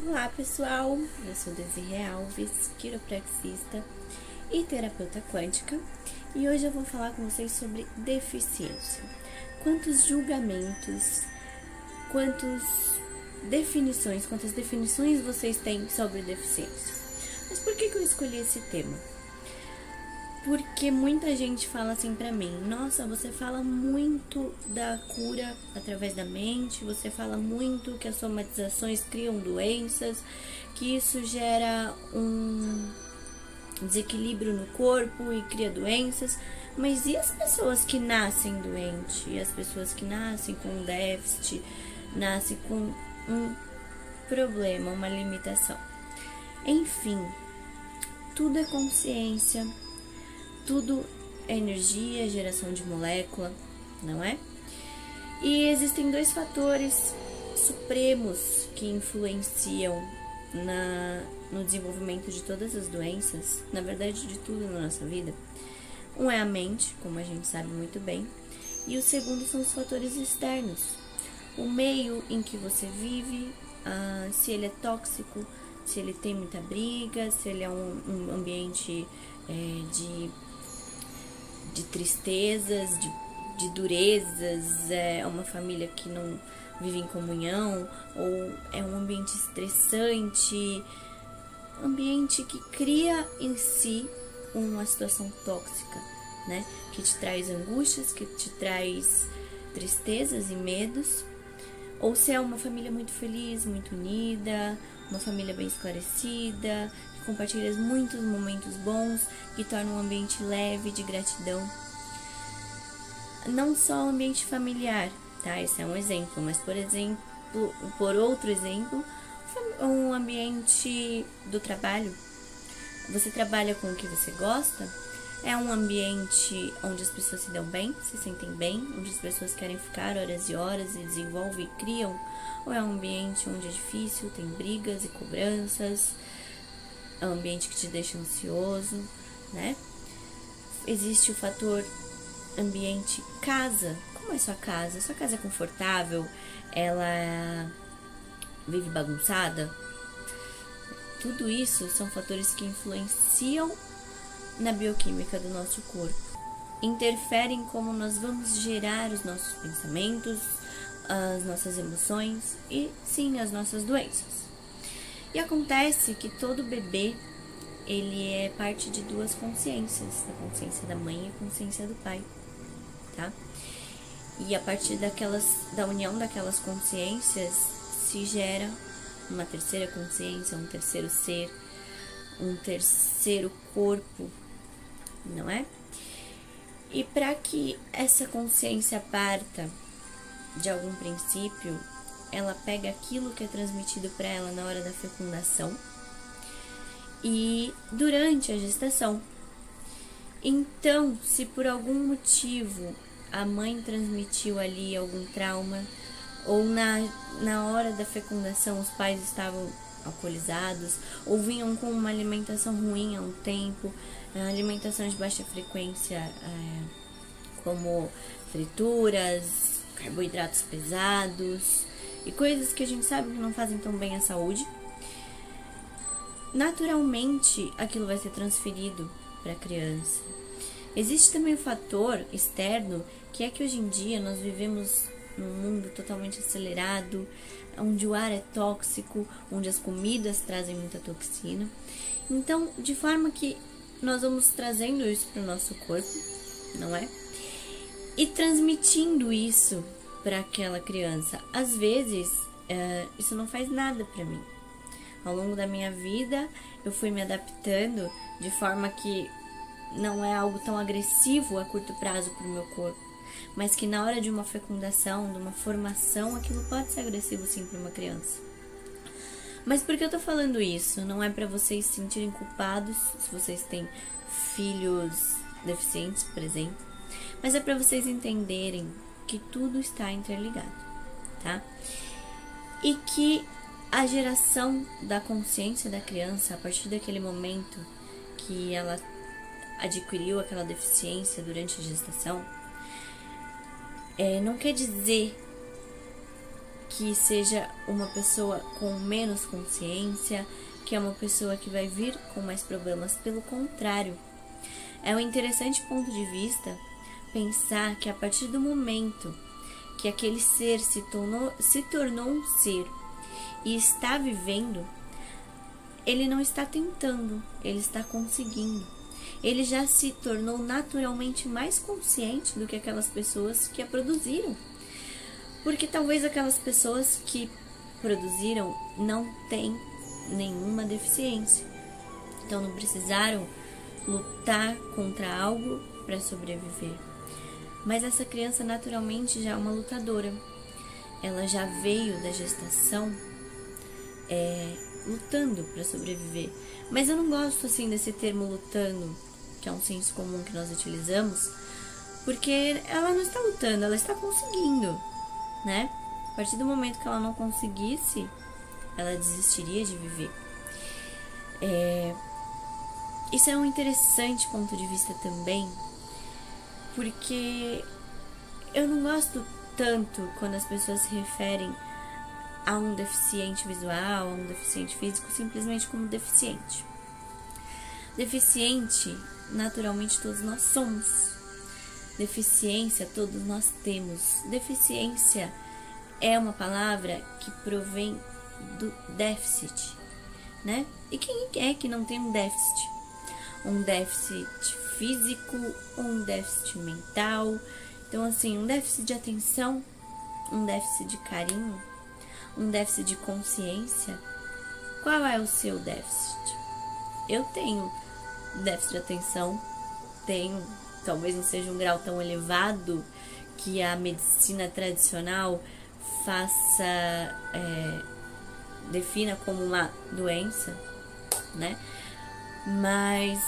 Olá pessoal, eu sou Desirê Alves, quiropraxista e terapeuta quântica, e hoje eu vou falar com vocês sobre deficiência. Quantos julgamentos, quantas definições vocês têm sobre deficiência? Mas por que eu escolhi esse tema? Porque muita gente fala assim pra mim: nossa, você fala muito da cura através da mente, você fala muito que as somatizações criam doenças, que isso gera um desequilíbrio no corpo e cria doenças. Mas e as pessoas que nascem doentes? E as pessoas que nascem com um déficit, nascem com um problema, uma limitação? Enfim, tudo é consciência. Tudo é energia, geração de molécula, não é? E existem dois fatores supremos que influenciam no desenvolvimento de todas as doenças, na verdade de tudo na nossa vida. Um é a mente, como a gente sabe muito bem, e o segundo são os fatores externos. O meio em que você vive, se ele é tóxico, se ele tem muita briga, se ele é um ambiente de tristezas, de durezas, é uma família que não vive em comunhão, ou é um ambiente estressante, ambiente que cria em si uma situação tóxica, né? Que te traz angústias, que te traz tristezas e medos. Ou se é uma família muito feliz, muito unida, uma família bem esclarecida, que compartilha muitos momentos bons, que torna um ambiente leve, de gratidão. Não só o ambiente familiar, tá? Esse é um exemplo, mas por outro exemplo, um ambiente do trabalho. Você trabalha com o que você gosta? É um ambiente onde as pessoas se dão bem, se sentem bem, onde as pessoas querem ficar horas e horas e desenvolvem e criam? Ou é um ambiente onde é difícil, tem brigas e cobranças, é um ambiente que te deixa ansioso, né? Existe o fator ambiente casa. Como é sua casa? Sua casa é confortável? Ela vive bagunçada? Tudo isso são fatores que influenciam na bioquímica do nosso corpo, interferem em como nós vamos gerar os nossos pensamentos, as nossas emoções e sim, as nossas doenças. E acontece que todo bebê, ele é parte de duas consciências, a consciência da mãe e a consciência do pai, tá? E a partir da união daquelas consciências se gera uma terceira consciência, um terceiro ser, um terceiro corpo, não é? E para que essa consciência parta de algum princípio, ela pega aquilo que é transmitido para ela na hora da fecundação e durante a gestação. Então, se por algum motivo a mãe transmitiu ali algum trauma, ou na hora da fecundação os pais estavam alcoolizados, ou vinham com uma alimentação ruim há um tempo, alimentação de baixa frequência, como frituras, carboidratos pesados e coisas que a gente sabe que não fazem tão bem à saúde, naturalmente aquilo vai ser transferido para a criança. Existe também o fator externo, que é que hoje em dia nós vivemos num mundo totalmente acelerado, onde o ar é tóxico, onde as comidas trazem muita toxina. Então, de forma que nós vamos trazendo isso para o nosso corpo, não é? E transmitindo isso para aquela criança. Às vezes, isso não faz nada para mim. Ao longo da minha vida, eu fui me adaptando de forma que não é algo tão agressivo a curto prazo para o meu corpo, mas que na hora de uma fecundação, de uma formação, aquilo pode ser agressivo sim para uma criança. Mas por que eu tô falando isso? Não é para vocês se sentirem culpados se vocês têm filhos deficientes, por exemplo, mas é para vocês entenderem que tudo está interligado, tá? E que a geração da consciência da criança, a partir daquele momento que ela adquiriu aquela deficiência durante a gestação, não quer dizer que seja uma pessoa com menos consciência, que é uma pessoa que vai vir com mais problemas. Pelo contrário, é um interessante ponto de vista pensar que a partir do momento que aquele ser se tornou um ser e está vivendo, ele não está tentando, ele está conseguindo. Ele já se tornou naturalmente mais consciente do que aquelas pessoas que a produziram. Porque talvez aquelas pessoas que produziram não têm nenhuma deficiência. Então não precisaram lutar contra algo para sobreviver. Mas essa criança naturalmente já é uma lutadora. Ela já veio da gestação lutando para sobreviver. Mas eu não gosto assim desse termo lutando, que é um senso comum que nós utilizamos, porque ela não está lutando, ela está conseguindo, né? A partir do momento que ela não conseguisse, ela desistiria de viver. Isso é um interessante ponto de vista também, porque eu não gosto tanto quando as pessoas se referem a um deficiente visual, a um deficiente físico, simplesmente como deficiente. Deficiente, naturalmente, todos nós somos. Deficiência, todos nós temos. Deficiência é uma palavra que provém do déficit, né? E quem é que não tem um déficit? Um déficit físico, um déficit mental. Então, assim, um déficit de atenção, um déficit de carinho, um déficit de consciência. Qual é o seu déficit? Eu tenho déficit de atenção, tenho, talvez não seja um grau tão elevado que a medicina tradicional defina como uma doença, né? Mas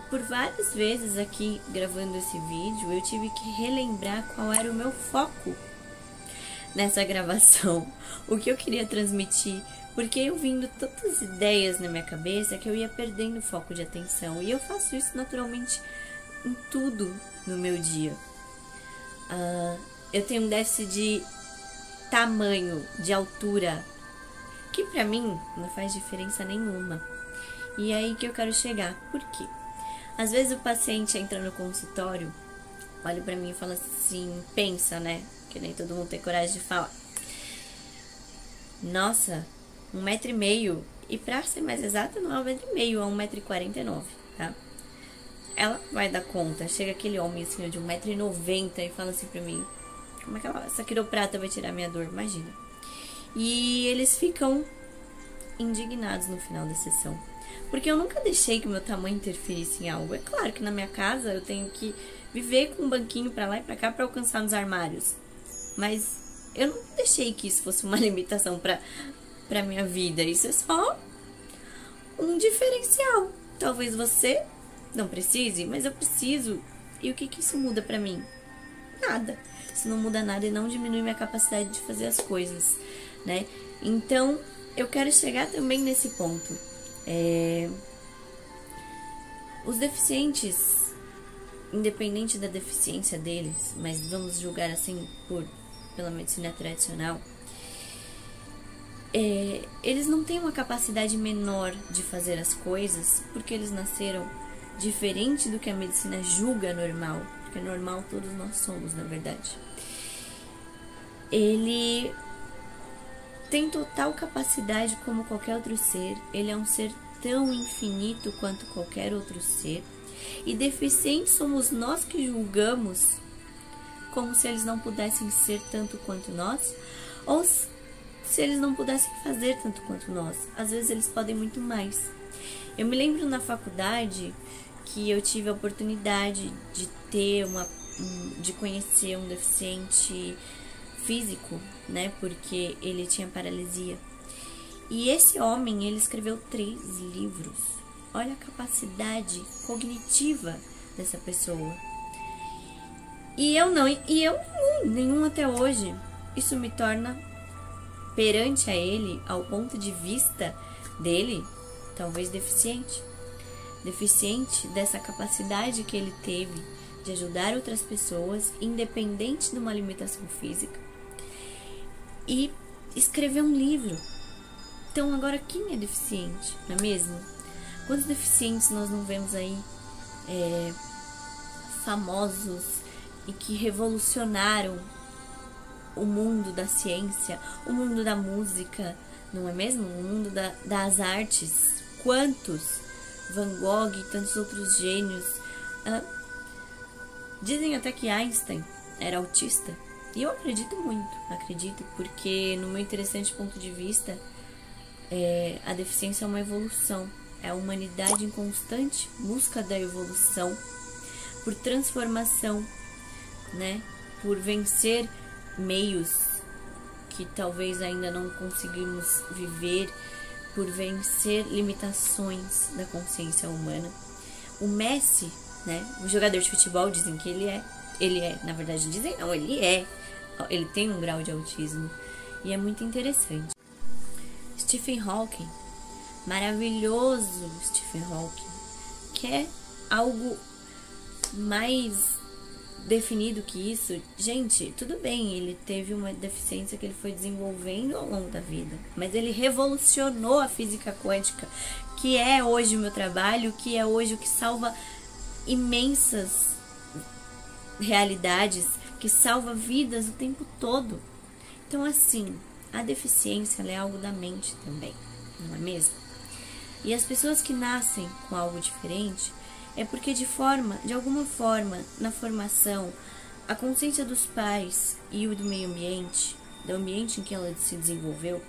por várias vezes aqui gravando esse vídeo eu tive que relembrar qual era o meu foco nessa gravação, o que eu queria transmitir, porque eu vindo tantas ideias na minha cabeça que eu ia perdendo o foco de atenção, e eu faço isso naturalmente em tudo no meu dia. Eu tenho um déficit de tamanho, de altura, que pra mim não faz diferença nenhuma. E é aí que eu quero chegar. Por quê? Às vezes o paciente entra no consultório, olha pra mim e fala assim, pensa, né? Que nem todo mundo tem coragem de falar. Nossa, 1,5 m. E pra ser mais exata, não é 1,5 m, é 1,49 m, tá? Ela vai dar conta. Chega aquele homem assim de 1,90 m e fala assim pra mim, como é que essa quiroprata vai tirar minha dor? Imagina. E eles ficam indignados no final da sessão, porque eu nunca deixei que o meu tamanho interferisse em algo. É claro que na minha casa eu tenho que viver com um banquinho pra lá e pra cá pra alcançar nos armários, mas eu não deixei que isso fosse uma limitação pra minha vida. Isso é só um diferencial. Talvez você não precise, mas eu preciso. E o que isso muda pra mim? Nada. Isso não muda nada e não diminui minha capacidade de fazer as coisas, né? Então, eu quero chegar também nesse ponto. Os deficientes, independente da deficiência deles, mas vamos julgar assim pela medicina tradicional, eles não têm uma capacidade menor de fazer as coisas porque eles nasceram diferente do que a medicina julga normal, porque normal todos nós somos, na verdade. Ele tem total capacidade como qualquer outro ser, ele é um ser tão infinito quanto qualquer outro ser, e deficientes somos nós que julgamos como se eles não pudessem ser tanto quanto nós, ou se eles não pudessem fazer tanto quanto nós. Às vezes eles podem muito mais. Eu me lembro na faculdade que eu tive a oportunidade de de conhecer um deficiente físico, né, porque ele tinha paralisia. E esse homem, ele escreveu 3 livros. Olha a capacidade cognitiva dessa pessoa. E eu nenhum até hoje. Isso me torna, perante a ele, ao ponto de vista dele, talvez deficiente. Deficiente dessa capacidade que ele teve de ajudar outras pessoas, independente de uma limitação física. E escrever um livro. Então agora quem é deficiente, não é mesmo? Quantos deficientes nós não vemos aí famosos e que revolucionaram o mundo da ciência, o mundo da música, não é mesmo? O mundo das artes. Quantos? Van Gogh e tantos outros gênios. Dizem até que Einstein era autista. E eu acredito muito, porque no meu interessante ponto de vista, a deficiência é uma evolução. É a humanidade em constante busca da evolução, por transformação, né? Por vencer meios que talvez ainda não conseguimos viver, por vencer limitações da consciência humana. O Messi, né? O jogador de futebol, dizem que ele é, na verdade dizem não, ele tem um grau de autismo e é muito interessante. Stephen Hawking, maravilhoso Stephen Hawking, que é algo mais definido que isso. Gente, tudo bem, ele teve uma deficiência que ele foi desenvolvendo ao longo da vida, mas ele revolucionou a física quântica, que é hoje o meu trabalho, que é hoje o que salva imensas realidades, que salva vidas o tempo todo. Então, assim, a deficiência ela é algo da mente também, não é mesmo? E as pessoas que nascem com algo diferente é porque de alguma forma, na formação, a consciência dos pais e o do meio ambiente, do ambiente em que ela se desenvolveu,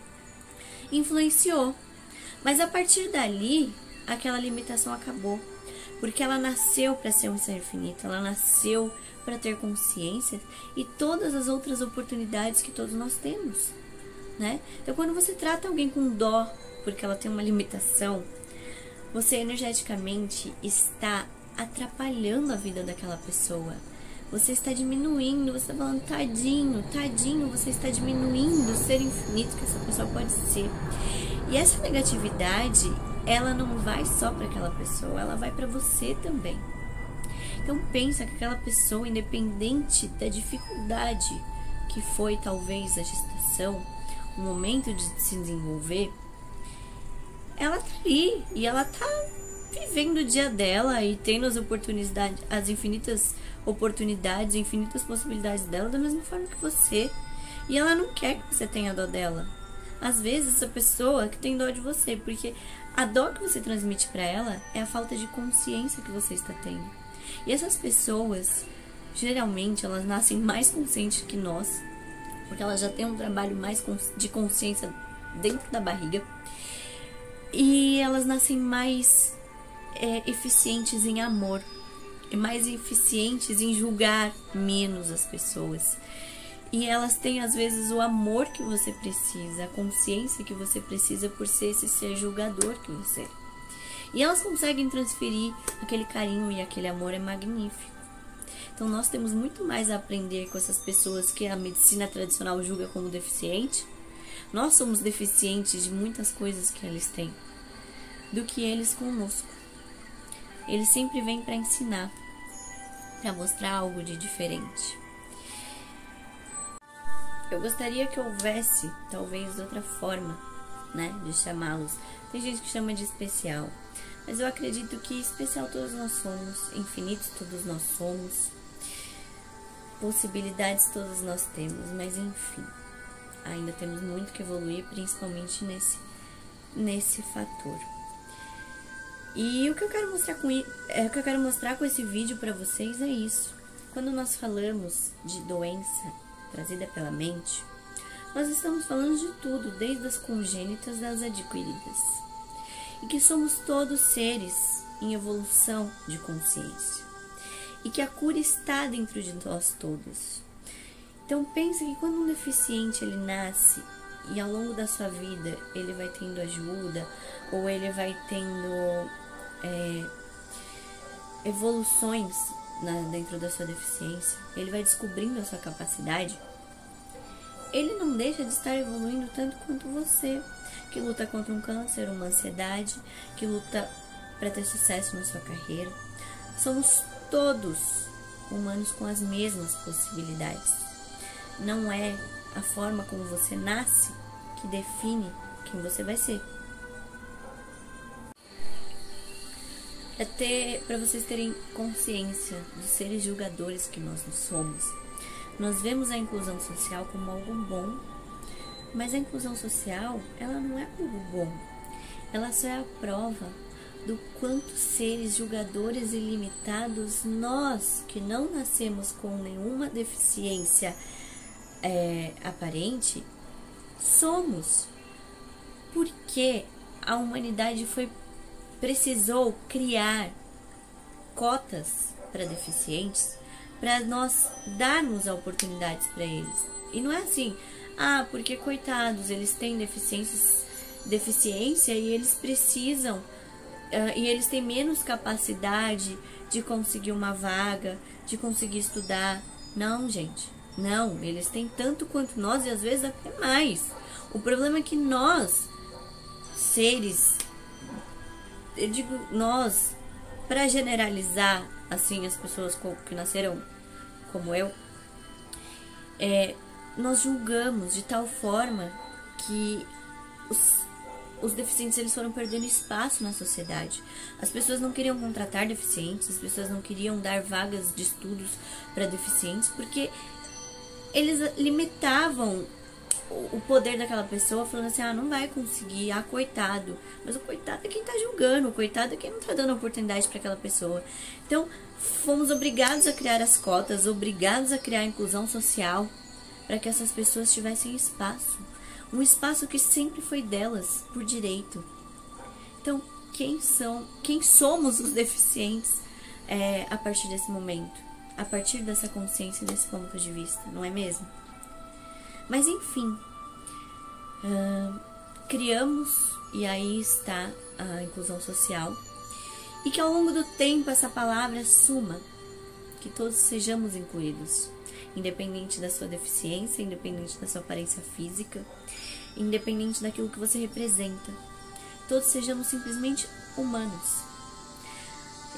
influenciou. Mas a partir dali, aquela limitação acabou. Porque ela nasceu para ser um ser infinito, ela nasceu para ter consciência e todas as outras oportunidades que todos nós temos, né? Então, quando você trata alguém com dó, porque ela tem uma limitação, você energeticamente está atrapalhando a vida daquela pessoa. Você está diminuindo, você está falando tadinho, você está diminuindo o ser infinito que essa pessoa pode ser. E essa negatividade, ela não vai só para aquela pessoa, ela vai para você também. Então pensa que aquela pessoa, independente da dificuldade que foi talvez a gestação, o momento de se desenvolver, ela tá ali e ela tá vivendo o dia dela e tendo as infinitas oportunidades, infinitas possibilidades dela da mesma forma que você. E ela não quer que você tenha dó dela. Às vezes essa pessoa que tem dó de você, porque a dó que você transmite para ela é a falta de consciência que você está tendo. E essas pessoas, geralmente, elas nascem mais conscientes que nós, porque elas já têm um trabalho mais de consciência dentro da barriga. E elas nascem mais eficientes em amor, e mais eficientes em julgar menos as pessoas. E elas têm, às vezes, o amor que você precisa, a consciência que você precisa por ser esse ser julgador que você é. E elas conseguem transferir aquele carinho e aquele amor, é magnífico. Então, nós temos muito mais a aprender com essas pessoas que a medicina tradicional julga como deficiente. Nós somos deficientes de muitas coisas que eles têm, do que eles conosco. Eles sempre vêm para ensinar, para mostrar algo de diferente. Eu gostaria que houvesse, talvez, outra forma, né, de chamá-los. Tem gente que chama de especial, mas eu acredito que especial todos nós somos, infinitos todos nós somos, possibilidades todos nós temos, mas enfim, ainda temos muito que evoluir, principalmente nesse fator. E o que eu quero mostrar com esse vídeo para vocês é isso. Quando nós falamos de doença trazida pela mente, nós estamos falando de tudo, desde as congênitas às adquiridas. E que somos todos seres em evolução de consciência. E que a cura está dentro de nós todos. Então pense que quando um deficiente ele nasce e ao longo da sua vida ele vai tendo ajuda ou ele vai tendo evoluções dentro da sua deficiência, ele vai descobrindo a sua capacidade, ele não deixa de estar evoluindo tanto quanto você, que luta contra um câncer, uma ansiedade, que luta para ter sucesso na sua carreira. Somos todos humanos com as mesmas possibilidades. Não é a forma como você nasce que define quem você vai ser. Para vocês terem consciência dos seres julgadores que nós somos. Nós vemos a inclusão social como algo bom, mas a inclusão social, ela não é algo bom. Ela só é a prova do quanto seres julgadores ilimitados nós, que não nascemos com nenhuma deficiência aparente, somos. Porque a humanidade precisou criar cotas para deficientes para nós darmos oportunidades para eles. E não é assim, porque coitados, eles têm deficiência e eles precisam, e eles têm menos capacidade de conseguir uma vaga, de conseguir estudar. Não, gente, não, eles têm tanto quanto nós e às vezes até mais. O problema é que nós, seres, eu digo nós, para generalizar assim as pessoas que nasceram como eu, nós julgamos de tal forma que os deficientes eles foram perdendo espaço na sociedade. As pessoas não queriam contratar deficientes, as pessoas não queriam dar vagas de estudos para deficientes, porque eles limitavam o poder daquela pessoa, falando assim, não vai conseguir, coitado. Mas o coitado é quem tá julgando, o coitado é quem não tá dando oportunidade para aquela pessoa. Então, fomos obrigados a criar as cotas, obrigados a criar a inclusão social, para que essas pessoas tivessem espaço. Um espaço que sempre foi delas, por direito. Então, quem somos os deficientes a partir desse momento? A partir dessa consciência, desse ponto de vista, não é mesmo? Mas enfim, criamos, e aí está a inclusão social, e que ao longo do tempo essa palavra suma, que todos sejamos incluídos, independente da sua deficiência, independente da sua aparência física, independente daquilo que você representa, todos sejamos simplesmente humanos,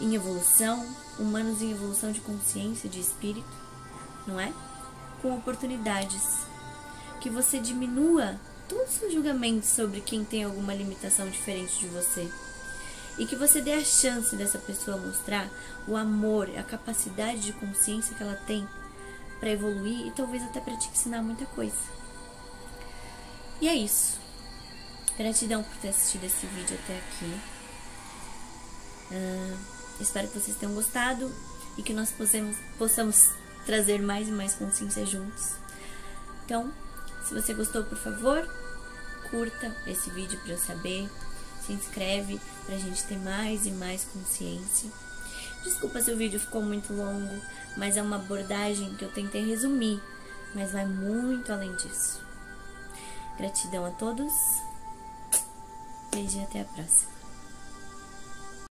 em evolução, humanos em evolução de consciência, de espírito, não é? Com oportunidades. Que você diminua todos os seus julgamentos sobre quem tem alguma limitação diferente de você. E que você dê a chance dessa pessoa mostrar o amor, a capacidade de consciência que ela tem para evoluir e talvez até para te ensinar muita coisa. E é isso. Gratidão por ter assistido esse vídeo até aqui. Espero que vocês tenham gostado e que nós possamos trazer mais e mais consciência juntos. Então, se você gostou, por favor, curta esse vídeo para eu saber. Se inscreve pra gente ter mais e mais consciência. Desculpa se o vídeo ficou muito longo, mas é uma abordagem que eu tentei resumir, mas vai muito além disso. Gratidão a todos. Beijo e até a próxima.